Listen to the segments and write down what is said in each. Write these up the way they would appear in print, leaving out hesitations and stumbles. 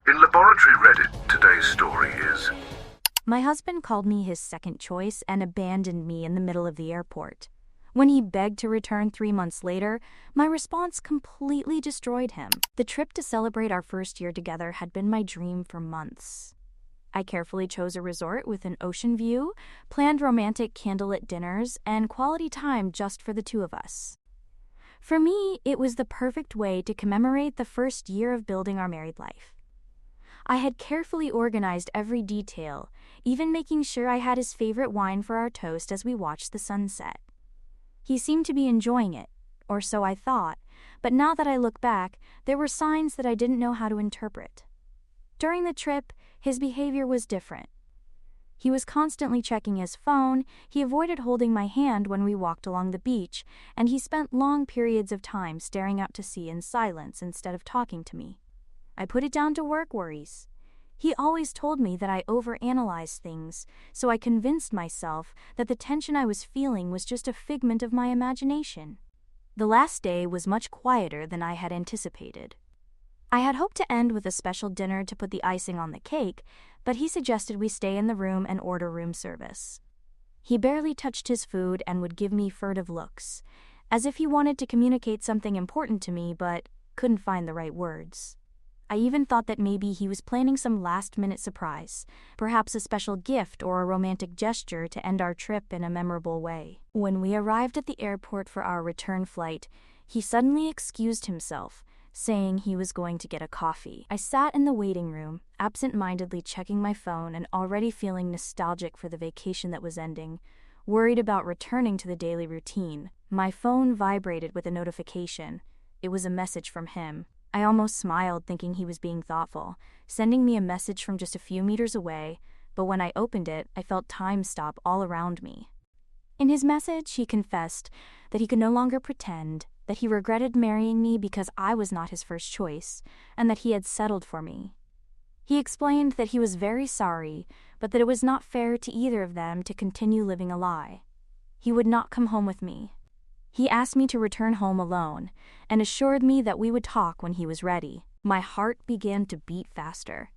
In Laboratory Reddit, today's story is... My husband called me his second choice and abandoned me in the middle of the airport. When he begged to return 3 months later, my response completely destroyed him. The trip to celebrate our first year together had been my dream for months. I carefully chose a resort with an ocean view, planned romantic candlelit dinners, and quality time just for the two of us. For me, it was the perfect way to commemorate the first year of building our married life. I had carefully organized every detail, even making sure I had his favorite wine for our toast as we watched the sunset. He seemed to be enjoying it, or so I thought, but now that I look back, there were signs that I didn't know how to interpret. During the trip, his behavior was different. He was constantly checking his phone, he avoided holding my hand when we walked along the beach, and he spent long periods of time staring out to sea in silence instead of talking to me. I put it down to work worries. He always told me that I overanalyzed things, so I convinced myself that the tension I was feeling was just a figment of my imagination. The last day was much quieter than I had anticipated. I had hoped to end with a special dinner to put the icing on the cake, but he suggested we stay in the room and order room service. He barely touched his food and would give me furtive looks, as if he wanted to communicate something important to me but couldn't find the right words. I even thought that maybe he was planning some last-minute surprise, perhaps a special gift or a romantic gesture to end our trip in a memorable way. When we arrived at the airport for our return flight, he suddenly excused himself, saying he was going to get a coffee. I sat in the waiting room, absent-mindedly checking my phone and already feeling nostalgic for the vacation that was ending, worried about returning to the daily routine. My phone vibrated with a notification. It was a message from him. I almost smiled thinking he was being thoughtful, sending me a message from just a few meters away, but when I opened it, I felt time stop all around me. In his message, he confessed that he could no longer pretend, that he regretted marrying me because I was not his first choice, and that he had settled for me. He explained that he was very sorry, but that it was not fair to either of them to continue living a lie. He would not come home with me. He asked me to return home alone, and assured me that we would talk when he was ready. My heart began to beat faster.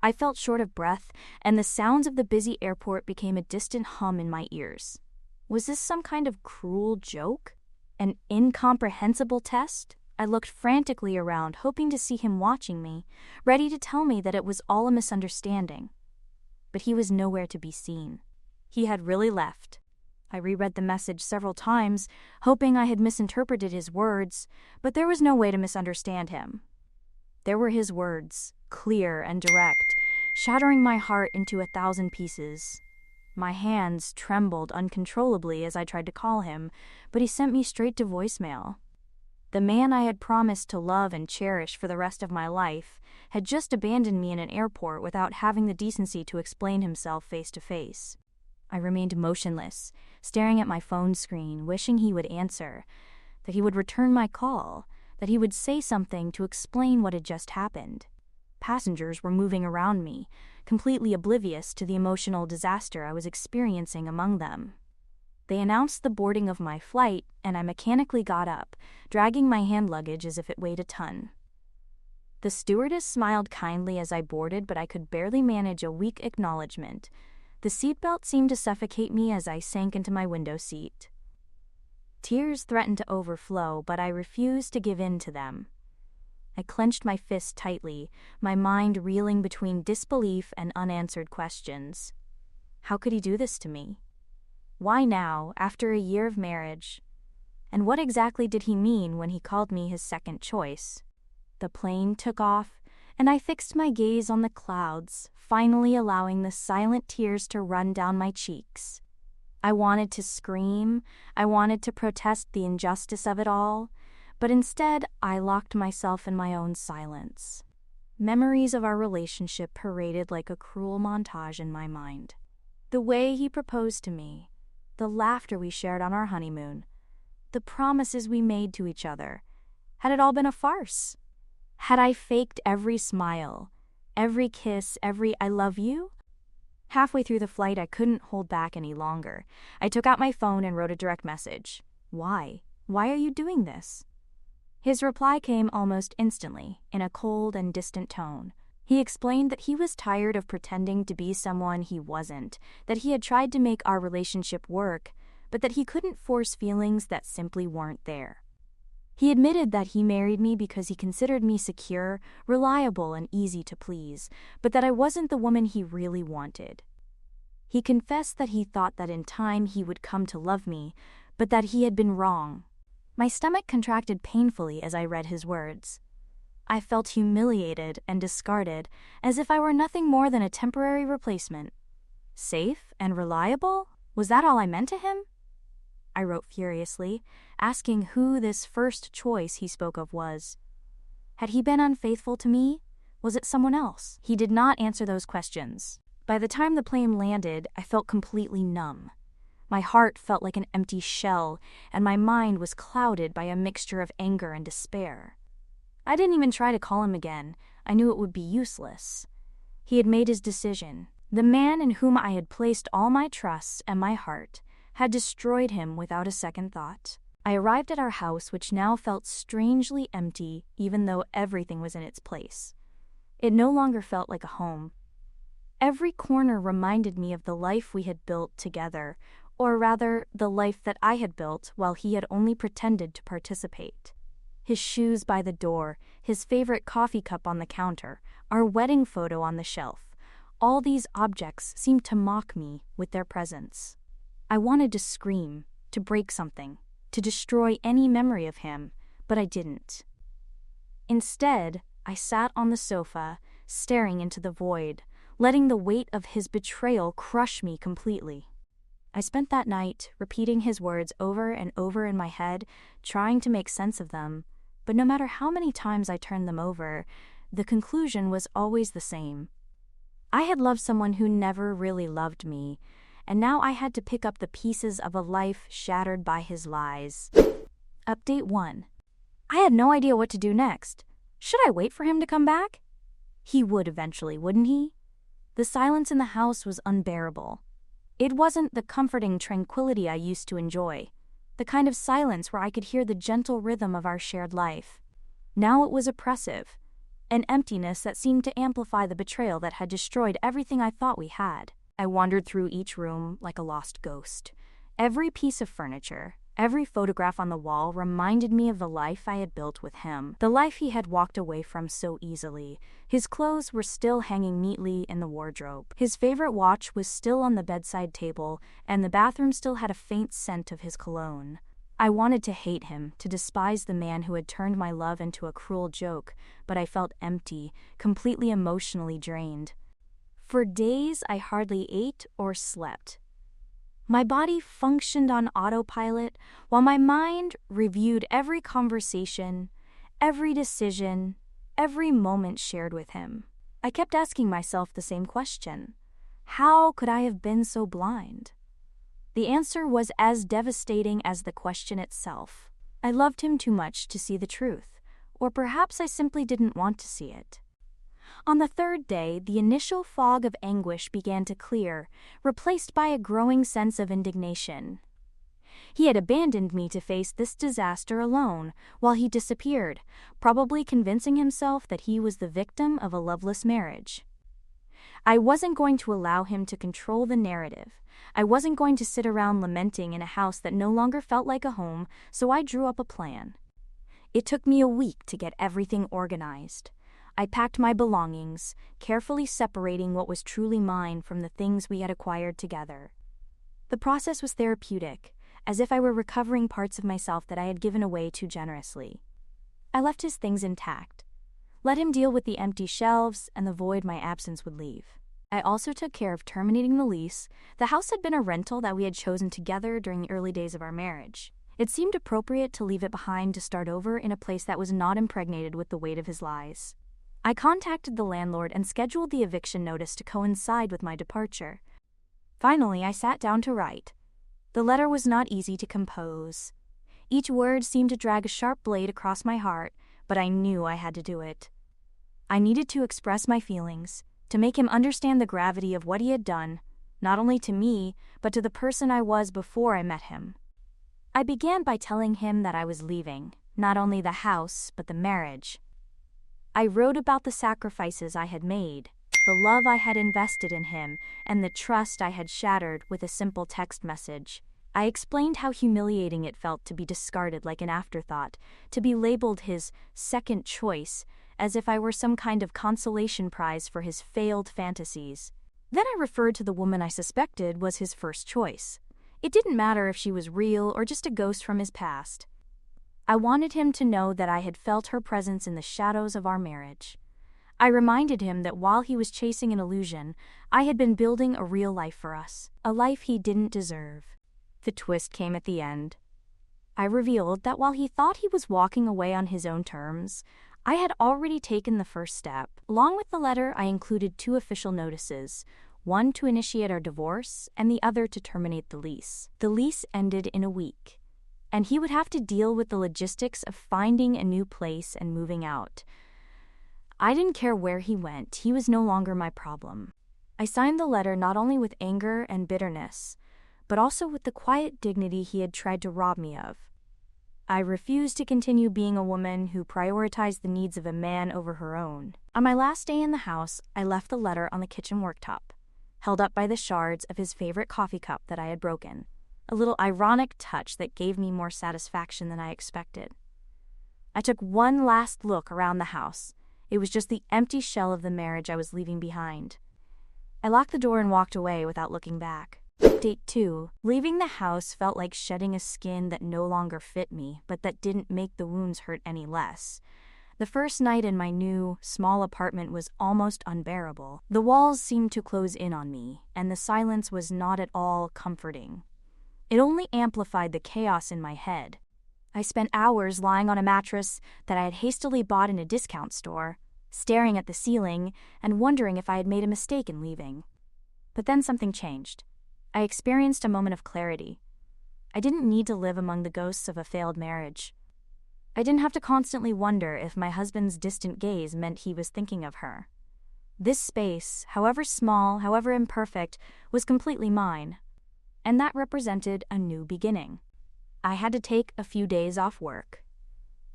I felt short of breath, and the sounds of the busy airport became a distant hum in my ears. Was this some kind of cruel joke? An incomprehensible test? I looked frantically around, hoping to see him watching me, ready to tell me that it was all a misunderstanding. But he was nowhere to be seen. He had really left. I reread the message several times, hoping I had misinterpreted his words, but there was no way to misunderstand him. There were his words, clear and direct, shattering my heart into 1,000 pieces. My hands trembled uncontrollably as I tried to call him, but he sent me straight to voicemail. The man I had promised to love and cherish for the rest of my life had just abandoned me in an airport without having the decency to explain himself face to face. I remained motionless, staring at my phone screen, wishing he would answer, that he would return my call, that he would say something to explain what had just happened. Passengers were moving around me, completely oblivious to the emotional disaster I was experiencing among them. They announced the boarding of my flight, and I mechanically got up, dragging my hand luggage as if it weighed a ton. The stewardess smiled kindly as I boarded, but I could barely manage a weak acknowledgement. The seatbelt seemed to suffocate me as I sank into my window seat. Tears threatened to overflow, but I refused to give in to them. I clenched my fist tightly, my mind reeling between disbelief and unanswered questions. How could he do this to me? Why now, after a year of marriage? And what exactly did he mean when he called me his second choice? The plane took off, and I fixed my gaze on the clouds, finally allowing the silent tears to run down my cheeks. I wanted to scream, I wanted to protest the injustice of it all, but instead I locked myself in my own silence. Memories of our relationship paraded like a cruel montage in my mind. The way he proposed to me, the laughter we shared on our honeymoon, the promises we made to each other. Had it all been a farce? Had I faked every smile, every kiss, every "I love you"? Halfway through the flight, I couldn't hold back any longer. I took out my phone and wrote a direct message. Why? Why are you doing this? His reply came almost instantly, in a cold and distant tone. He explained that he was tired of pretending to be someone he wasn't, that he had tried to make our relationship work, but that he couldn't force feelings that simply weren't there. He admitted that he married me because he considered me secure, reliable, and easy to please, but that I wasn't the woman he really wanted. He confessed that he thought that in time he would come to love me, but that he had been wrong. My stomach contracted painfully as I read his words. I felt humiliated and discarded, as if I were nothing more than a temporary replacement. Safe and reliable? Was that all I meant to him? I wrote furiously, asking who this first choice he spoke of was. Had he been unfaithful to me? Was it someone else? He did not answer those questions. By the time the plane landed, I felt completely numb. My heart felt like an empty shell, and my mind was clouded by a mixture of anger and despair. I didn't even try to call him again. I knew it would be useless. He had made his decision. The man in whom I had placed all my trust and my heart had destroyed him without a second thought. I arrived at our house, which now felt strangely empty, even though everything was in its place. It no longer felt like a home. Every corner reminded me of the life we had built together, or rather, the life that I had built while he had only pretended to participate. His shoes by the door, his favorite coffee cup on the counter, our wedding photo on the shelf, all these objects seemed to mock me with their presence. I wanted to scream, to break something, to destroy any memory of him, but I didn't. Instead, I sat on the sofa, staring into the void, letting the weight of his betrayal crush me completely. I spent that night repeating his words over and over in my head, trying to make sense of them, but no matter how many times I turned them over, the conclusion was always the same. I had loved someone who never really loved me, and now I had to pick up the pieces of a life shattered by his lies. Update 1. I had no idea what to do next. Should I wait for him to come back? He would eventually, wouldn't he? The silence in the house was unbearable. It wasn't the comforting tranquility I used to enjoy, the kind of silence where I could hear the gentle rhythm of our shared life. Now it was oppressive, an emptiness that seemed to amplify the betrayal that had destroyed everything I thought we had. I wandered through each room like a lost ghost. Every piece of furniture, every photograph on the wall reminded me of the life I had built with him, the life he had walked away from so easily. His clothes were still hanging neatly in the wardrobe. His favorite watch was still on the bedside table, and the bathroom still had a faint scent of his cologne. I wanted to hate him, to despise the man who had turned my love into a cruel joke, but I felt empty, completely emotionally drained. For days, I hardly ate or slept. My body functioned on autopilot, while my mind reviewed every conversation, every decision, every moment shared with him. I kept asking myself the same question. How could I have been so blind? The answer was as devastating as the question itself. I loved him too much to see the truth, or perhaps I simply didn't want to see it. On the third day, the initial fog of anguish began to clear, replaced by a growing sense of indignation. He had abandoned me to face this disaster alone, while he disappeared, probably convincing himself that he was the victim of a loveless marriage. I wasn't going to allow him to control the narrative. I wasn't going to sit around lamenting in a house that no longer felt like a home, so I drew up a plan. It took me a week to get everything organized. I packed my belongings, carefully separating what was truly mine from the things we had acquired together. The process was therapeutic, as if I were recovering parts of myself that I had given away too generously. I left his things intact, let him deal with the empty shelves and the void my absence would leave. I also took care of terminating the lease. The house had been a rental that we had chosen together during the early days of our marriage. It seemed appropriate to leave it behind to start over in a place that was not impregnated with the weight of his lies. I contacted the landlord and scheduled the eviction notice to coincide with my departure. Finally, I sat down to write. The letter was not easy to compose. Each word seemed to drag a sharp blade across my heart, but I knew I had to do it. I needed to express my feelings, to make him understand the gravity of what he had done, not only to me, but to the person I was before I met him. I began by telling him that I was leaving, not only the house, but the marriage. I wrote about the sacrifices I had made, the love I had invested in him, and the trust I had shattered with a simple text message. I explained how humiliating it felt to be discarded like an afterthought, to be labeled his second choice, as if I were some kind of consolation prize for his failed fantasies. Then I referred to the woman I suspected was his first choice. It didn't matter if she was real or just a ghost from his past. I wanted him to know that I had felt her presence in the shadows of our marriage. I reminded him that while he was chasing an illusion, I had been building a real life for us, a life he didn't deserve. The twist came at the end. I revealed that while he thought he was walking away on his own terms, I had already taken the first step. Along with the letter, I included 2 official notices, one to initiate our divorce and the other to terminate the lease. The lease ended in a week, and he would have to deal with the logistics of finding a new place and moving out. I didn't care where he went. He was no longer my problem. I signed the letter not only with anger and bitterness, but also with the quiet dignity he had tried to rob me of. I refused to continue being a woman who prioritized the needs of a man over her own. On my last day in the house, I left the letter on the kitchen worktop, held up by the shards of his favorite coffee cup that I had broken, a little ironic touch that gave me more satisfaction than I expected. I took one last look around the house. It was just the empty shell of the marriage I was leaving behind. I locked the door and walked away without looking back. Update 2. Leaving the house felt like shedding a skin that no longer fit me, but that didn't make the wounds hurt any less. The first night in my new, small apartment was almost unbearable. The walls seemed to close in on me, and the silence was not at all comforting. It only amplified the chaos in my head. I spent hours lying on a mattress that I had hastily bought in a discount store, staring at the ceiling and wondering if I had made a mistake in leaving. But then something changed. I experienced a moment of clarity. I didn't need to live among the ghosts of a failed marriage. I didn't have to constantly wonder if my husband's distant gaze meant he was thinking of her. This space, however small, however imperfect, was completely mine, and that represented a new beginning. I had to take a few days off work.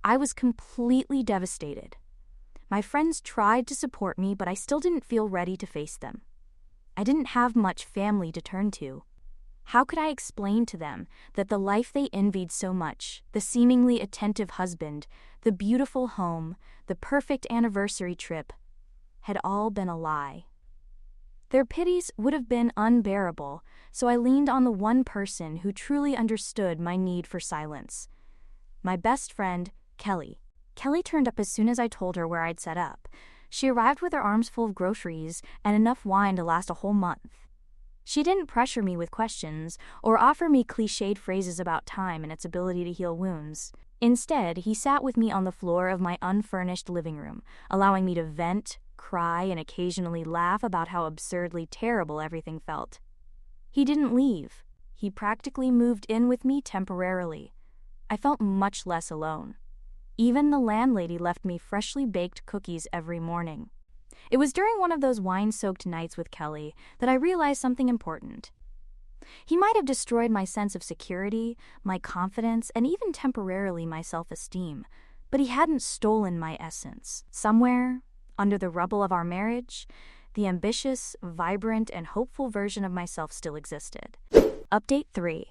I was completely devastated. My friends tried to support me, but I still didn't feel ready to face them. I didn't have much family to turn to. How could I explain to them that the life they envied so much, the seemingly attentive husband, the beautiful home, the perfect anniversary trip, had all been a lie? Their pities would have been unbearable, so I leaned on the one person who truly understood my need for silence. My best friend, Kelly. Kelly turned up as soon as I told her where I'd set up. She arrived with her arms full of groceries and enough wine to last a whole month. She didn't pressure me with questions or offer me cliched phrases about time and its ability to heal wounds. Instead, he sat with me on the floor of my unfurnished living room, allowing me to vent, cry, and occasionally laugh about how absurdly terrible everything felt. He didn't leave. He practically moved in with me temporarily. I felt much less alone. Even the landlady left me freshly baked cookies every morning. It was during one of those wine-soaked nights with Kelly that I realized something important. He might have destroyed my sense of security, my confidence, and even temporarily my self-esteem, but he hadn't stolen my essence. Somewhere, under the rubble of our marriage, the ambitious, vibrant, and hopeful version of myself still existed. Update 3.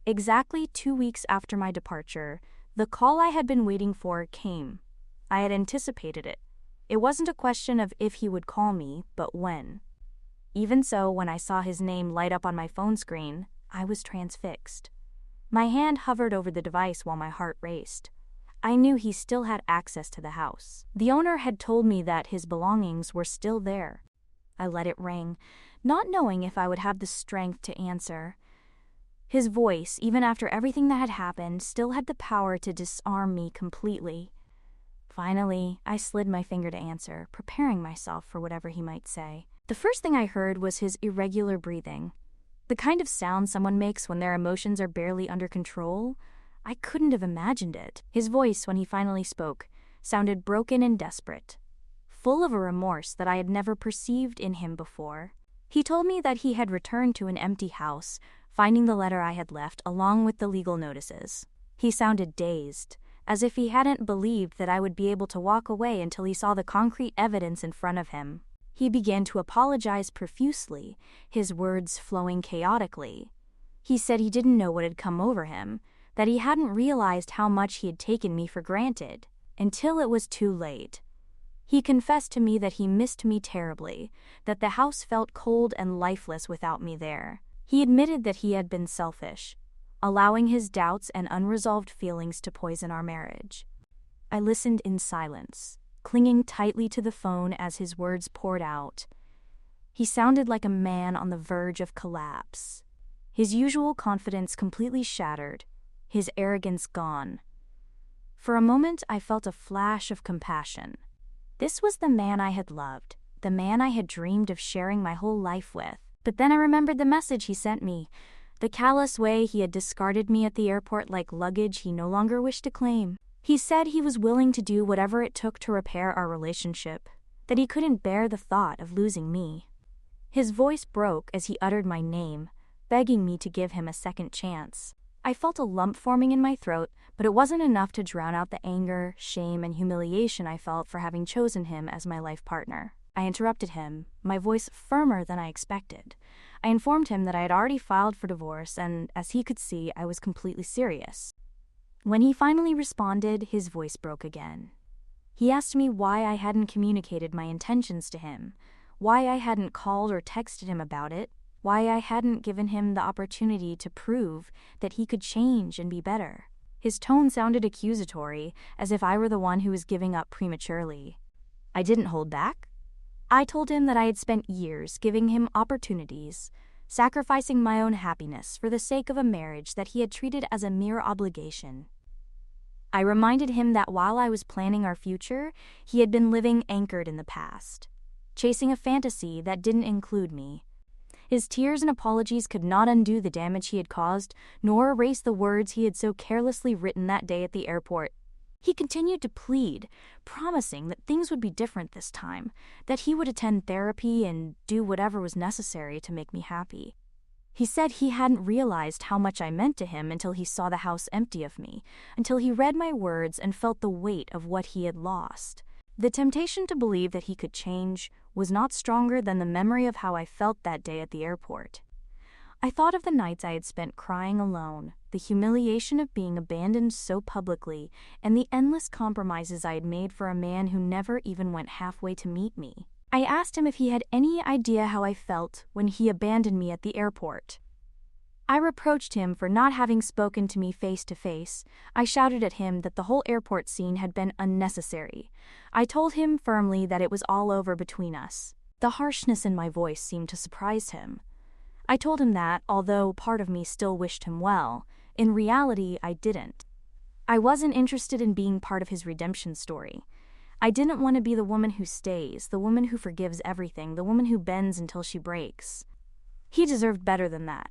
Exactly 2 weeks after my departure, the call I had been waiting for came. I had anticipated it. It wasn't a question of if he would call me, but when. Even so, when I saw his name light up on my phone screen, I was transfixed. My hand hovered over the device while my heart raced. I knew he still had access to the house. The owner had told me that his belongings were still there. I let it ring, not knowing if I would have the strength to answer. His voice, even after everything that had happened, still had the power to disarm me completely. Finally, I slid my finger to answer, preparing myself for whatever he might say. The first thing I heard was his irregular breathing. The kind of sound someone makes when their emotions are barely under control. I couldn't have imagined it. His voice, when he finally spoke, sounded broken and desperate, full of a remorse that I had never perceived in him before. He told me that he had returned to an empty house, finding the letter I had left along with the legal notices. He sounded dazed, as if he hadn't believed that I would be able to walk away until he saw the concrete evidence in front of him. He began to apologize profusely, his words flowing chaotically. He said he didn't know what had come over him, that he hadn't realized how much he had taken me for granted, until it was too late. He confessed to me that he missed me terribly, that the house felt cold and lifeless without me there. He admitted that he had been selfish, allowing his doubts and unresolved feelings to poison our marriage. I listened in silence, clinging tightly to the phone as his words poured out. He sounded like a man on the verge of collapse, his usual confidence completely shattered, his arrogance gone. For a moment, I felt a flash of compassion. This was the man I had loved, the man I had dreamed of sharing my whole life with. But then I remembered the message he sent me, the callous way he had discarded me at the airport like luggage he no longer wished to claim. He said he was willing to do whatever it took to repair our relationship, that he couldn't bear the thought of losing me. His voice broke as he uttered my name, begging me to give him a second chance. I felt a lump forming in my throat, but it wasn't enough to drown out the anger, shame, and humiliation I felt for having chosen him as my life partner. I interrupted him, my voice firmer than I expected. I informed him that I had already filed for divorce, and as he could see, I was completely serious. When he finally responded, his voice broke again. He asked me why I hadn't communicated my intentions to him, why I hadn't called or texted him about it, why I hadn't given him the opportunity to prove that he could change and be better. His tone sounded accusatory, as if I were the one who was giving up prematurely. I didn't hold back. I told him that I had spent years giving him opportunities, sacrificing my own happiness for the sake of a marriage that he had treated as a mere obligation. I reminded him that while I was planning our future, he had been living anchored in the past, chasing a fantasy that didn't include me. His tears and apologies could not undo the damage he had caused, nor erase the words he had so carelessly written that day at the airport. He continued to plead, promising that things would be different this time, that he would attend therapy and do whatever was necessary to make me happy. He said he hadn't realized how much I meant to him until he saw the house empty of me, until he read my words and felt the weight of what he had lost. The temptation to believe that he could change was not stronger than the memory of how I felt that day at the airport. I thought of the nights I had spent crying alone, the humiliation of being abandoned so publicly, and the endless compromises I had made for a man who never even went halfway to meet me. I asked him if he had any idea how I felt when he abandoned me at the airport. I reproached him for not having spoken to me face to face. I shouted at him that the whole airport scene had been unnecessary. I told him firmly that it was all over between us. The harshness in my voice seemed to surprise him. I told him that, although part of me still wished him well, in reality I didn't. I wasn't interested in being part of his redemption story. I didn't want to be the woman who stays, the woman who forgives everything, the woman who bends until she breaks. He deserved better than that.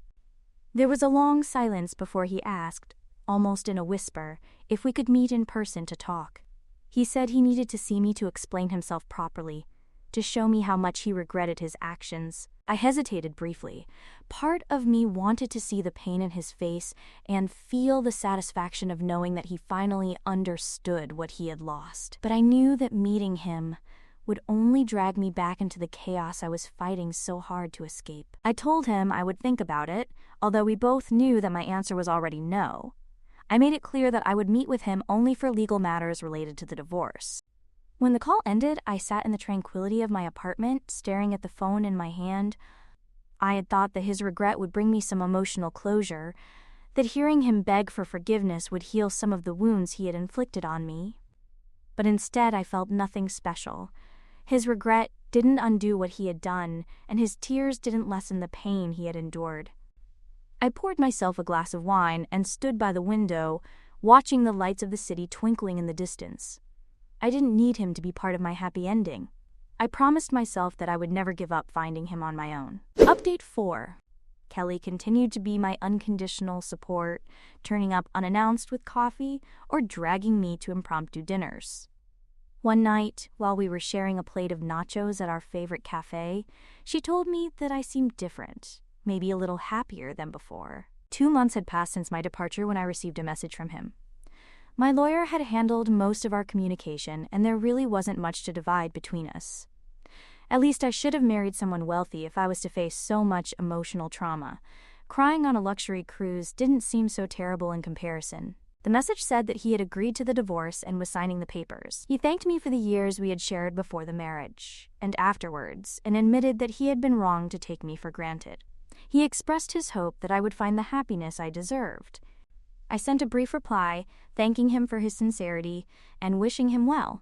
There was a long silence before he asked, almost in a whisper, if we could meet in person to talk. He said he needed to see me to explain himself properly, to show me how much he regretted his actions. I hesitated briefly. Part of me wanted to see the pain in his face and feel the satisfaction of knowing that he finally understood what he had lost. But I knew that meeting him would only drag me back into the chaos I was fighting so hard to escape. I told him I would think about it, although we both knew that my answer was already no. I made it clear that I would meet with him only for legal matters related to the divorce. When the call ended, I sat in the tranquility of my apartment, staring at the phone in my hand. I had thought that his regret would bring me some emotional closure, that hearing him beg for forgiveness would heal some of the wounds he had inflicted on me. But instead, I felt nothing special. His regret didn't undo what he had done, and his tears didn't lessen the pain he had endured. I poured myself a glass of wine and stood by the window, watching the lights of the city twinkling in the distance. I didn't need him to be part of my happy ending. I promised myself that I would never give up finding him on my own. Update 4. Kelly continued to be my unconditional support, turning up unannounced with coffee or dragging me to impromptu dinners. One night, while we were sharing a plate of nachos at our favorite cafe, she told me that I seemed different, maybe a little happier than before. 2 months had passed since my departure when I received a message from him. My lawyer had handled most of our communication, and there really wasn't much to divide between us. At least I should have married someone wealthy if I was to face so much emotional trauma. Crying on a luxury cruise didn't seem so terrible in comparison. The message said that he had agreed to the divorce and was signing the papers. He thanked me for the years we had shared before the marriage, and afterwards, and admitted that he had been wrong to take me for granted. He expressed his hope that I would find the happiness I deserved. I sent a brief reply, thanking him for his sincerity and wishing him well.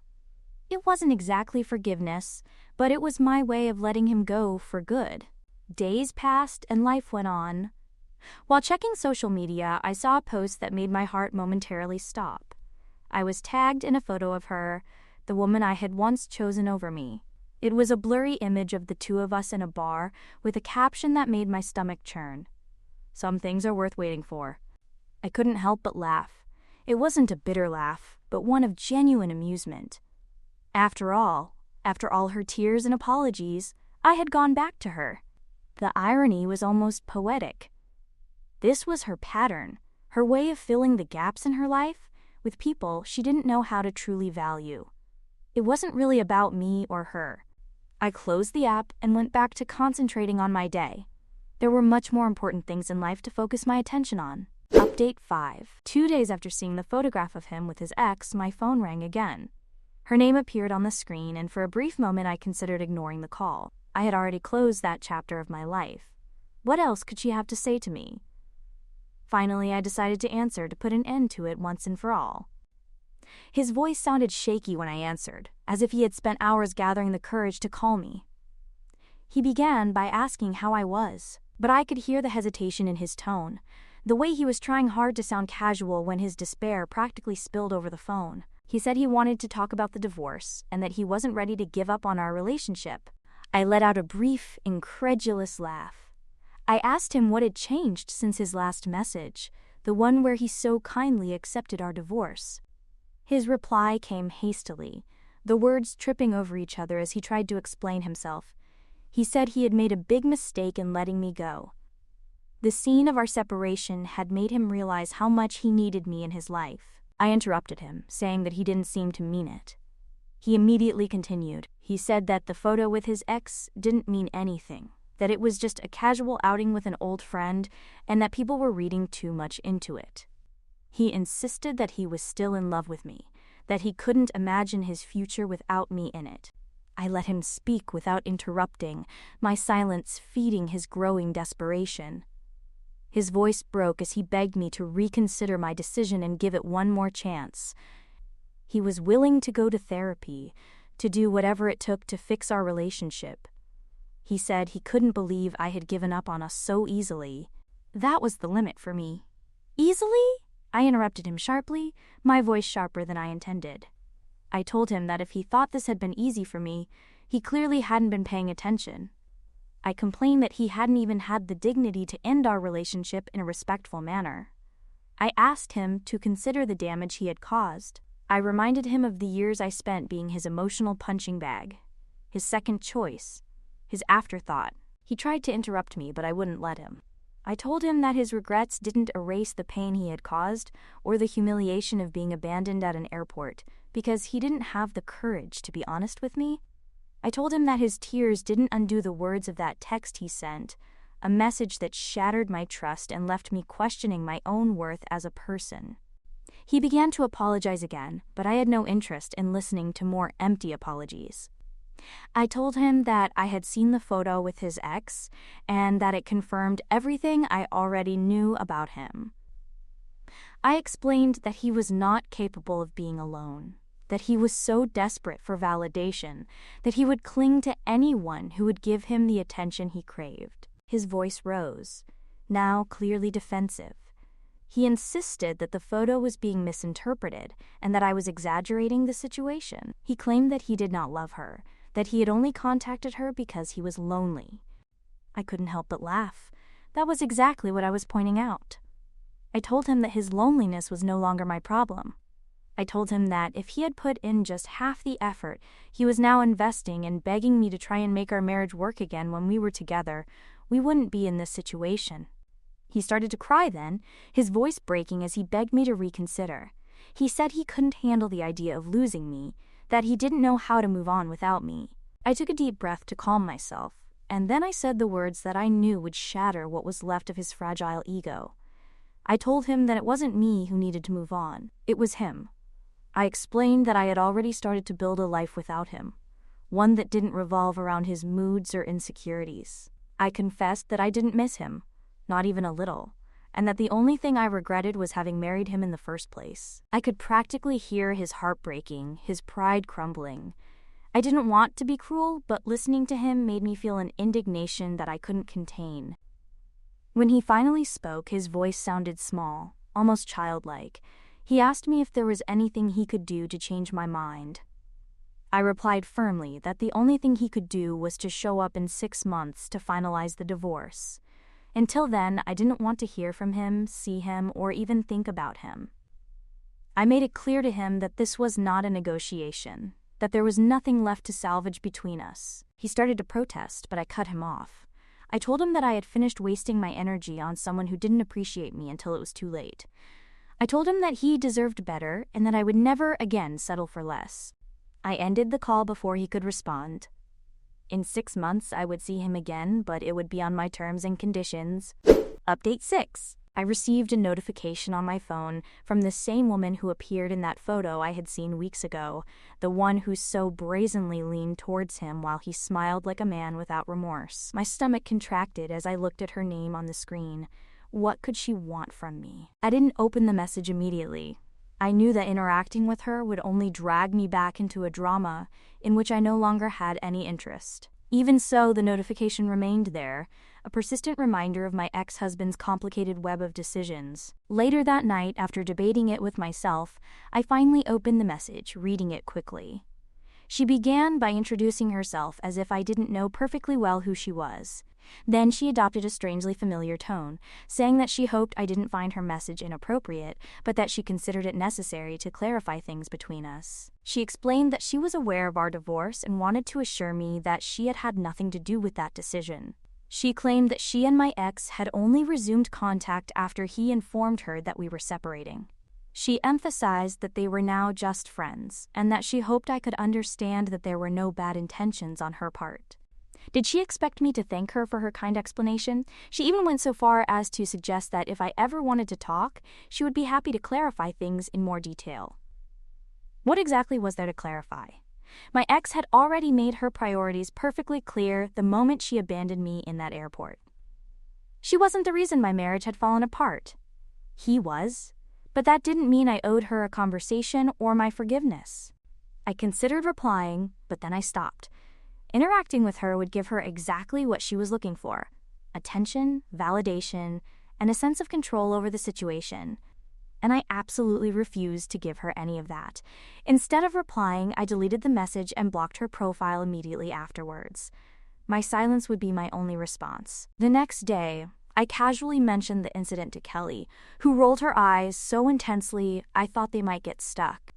It wasn't exactly forgiveness, but it was my way of letting him go for good. Days passed and life went on. While checking social media, I saw a post that made my heart momentarily stop. I was tagged in a photo of her, the woman I had once chosen over me. It was a blurry image of the two of us in a bar with a caption that made my stomach churn. Some things are worth waiting for. I couldn't help but laugh. It wasn't a bitter laugh, but one of genuine amusement. After all her tears and apologies, I had gone back to her. The irony was almost poetic. This was her pattern, her way of filling the gaps in her life with people she didn't know how to truly value. It wasn't really about me or her. I closed the app and went back to concentrating on my day. There were much more important things in life to focus my attention on. Update 5. 2 days after seeing the photograph of him with his ex, my phone rang again. Her name appeared on the screen, and for a brief moment I considered ignoring the call. I had already closed that chapter of my life. What else could she have to say to me? Finally, I decided to answer to put an end to it once and for all. His voice sounded shaky when I answered, as if he had spent hours gathering the courage to call me. He began by asking how I was, but I could hear the hesitation in his tone, the way he was trying hard to sound casual when his despair practically spilled over the phone. He said he wanted to talk about the divorce and that he wasn't ready to give up on our relationship. I let out a brief, incredulous laugh. I asked him what had changed since his last message, the one where he so kindly accepted our divorce. His reply came hastily, the words tripping over each other as he tried to explain himself. He said he had made a big mistake in letting me go. The scene of our separation had made him realize how much he needed me in his life. I interrupted him, saying that he didn't seem to mean it. He immediately continued. He said that the photo with his ex didn't mean anything, that it was just a casual outing with an old friend, and that people were reading too much into it. He insisted that he was still in love with me, that he couldn't imagine his future without me in it. I let him speak without interrupting, my silence feeding his growing desperation. His voice broke as he begged me to reconsider my decision and give it one more chance. He was willing to go to therapy, to do whatever it took to fix our relationship. He said he couldn't believe I had given up on us so easily. That was the limit for me. Easily? I interrupted him sharply, my voice sharper than I intended. I told him that if he thought this had been easy for me, he clearly hadn't been paying attention. I complained that he hadn't even had the dignity to end our relationship in a respectful manner. I asked him to consider the damage he had caused. I reminded him of the years I spent being his emotional punching bag, his second choice, his afterthought. He tried to interrupt me, but I wouldn't let him. I told him that his regrets didn't erase the pain he had caused or the humiliation of being abandoned at an airport, because he didn't have the courage to be honest with me. I told him that his tears didn't undo the words of that text he sent, a message that shattered my trust and left me questioning my own worth as a person. He began to apologize again, but I had no interest in listening to more empty apologies. I told him that I had seen the photo with his ex and that it confirmed everything I already knew about him. I explained that he was not capable of being alone, that he was so desperate for validation that he would cling to anyone who would give him the attention he craved. His voice rose, now clearly defensive. He insisted that the photo was being misinterpreted and that I was exaggerating the situation. He claimed that he did not love her, that he had only contacted her because he was lonely. I couldn't help but laugh. That was exactly what I was pointing out. I told him that his loneliness was no longer my problem. I told him that if he had put in just half the effort he was now investing and begging me to try and make our marriage work again when we were together, we wouldn't be in this situation. He started to cry then, his voice breaking as he begged me to reconsider. He said he couldn't handle the idea of losing me, that he didn't know how to move on without me. I took a deep breath to calm myself, and then I said the words that I knew would shatter what was left of his fragile ego. I told him that it wasn't me who needed to move on, it was him. I explained that I had already started to build a life without him, one that didn't revolve around his moods or insecurities. I confessed that I didn't miss him, not even a little, and that the only thing I regretted was having married him in the first place. I could practically hear his heart breaking, his pride crumbling. I didn't want to be cruel, but listening to him made me feel an indignation that I couldn't contain. When he finally spoke, his voice sounded small, almost childlike. He asked me if there was anything he could do to change my mind. I replied firmly that the only thing he could do was to show up in 6 months to finalize the divorce. Until then, I didn't want to hear from him, see him, or even think about him. I made it clear to him that this was not a negotiation, that there was nothing left to salvage between us. He started to protest, but I cut him off. I told him that I had finished wasting my energy on someone who didn't appreciate me until it was too late. I told him that he deserved better and that I would never again settle for less. I ended the call before he could respond. In 6 months, I would see him again, but it would be on my terms and conditions. Update 6. I received a notification on my phone from the same woman who appeared in that photo I had seen weeks ago, the one who so brazenly leaned towards him while he smiled like a man without remorse. My stomach contracted as I looked at her name on the screen. What could she want from me? I didn't open the message immediately. I knew that interacting with her would only drag me back into a drama in which I no longer had any interest. Even so, the notification remained there, a persistent reminder of my ex-husband's complicated web of decisions. Later that night, after debating it with myself, I finally opened the message, reading it quickly. She began by introducing herself as if I didn't know perfectly well who she was. Then she adopted a strangely familiar tone, saying that she hoped I didn't find her message inappropriate, but that she considered it necessary to clarify things between us. She explained that she was aware of our divorce and wanted to assure me that she had had nothing to do with that decision. She claimed that she and my ex had only resumed contact after he informed her that we were separating. She emphasized that they were now just friends, and that she hoped I could understand that there were no bad intentions on her part. Did she expect me to thank her for her kind explanation? She even went so far as to suggest that if I ever wanted to talk, she would be happy to clarify things in more detail. What exactly was there to clarify? My ex had already made her priorities perfectly clear the moment she abandoned me in that airport. She wasn't the reason my marriage had fallen apart. He was, but that didn't mean I owed her a conversation or my forgiveness. I considered replying, but then I stopped. Interacting with her would give her exactly what she was looking for: attention, validation, and a sense of control over the situation. And I absolutely refused to give her any of that. Instead of replying, I deleted the message and blocked her profile immediately afterwards. My silence would be my only response. The next day, I casually mentioned the incident to Kelly, who rolled her eyes so intensely I thought they might get stuck.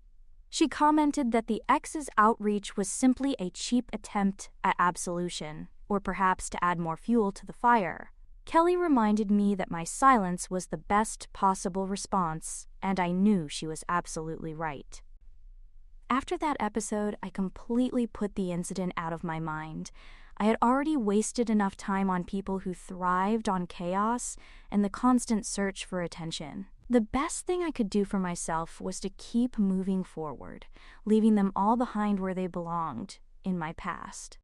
She commented that the ex's outreach was simply a cheap attempt at absolution, or perhaps to add more fuel to the fire. Kelly reminded me that my silence was the best possible response, and I knew she was absolutely right. After that episode, I completely put the incident out of my mind. I had already wasted enough time on people who thrived on chaos and the constant search for attention. The best thing I could do for myself was to keep moving forward, leaving them all behind where they belonged, in my past.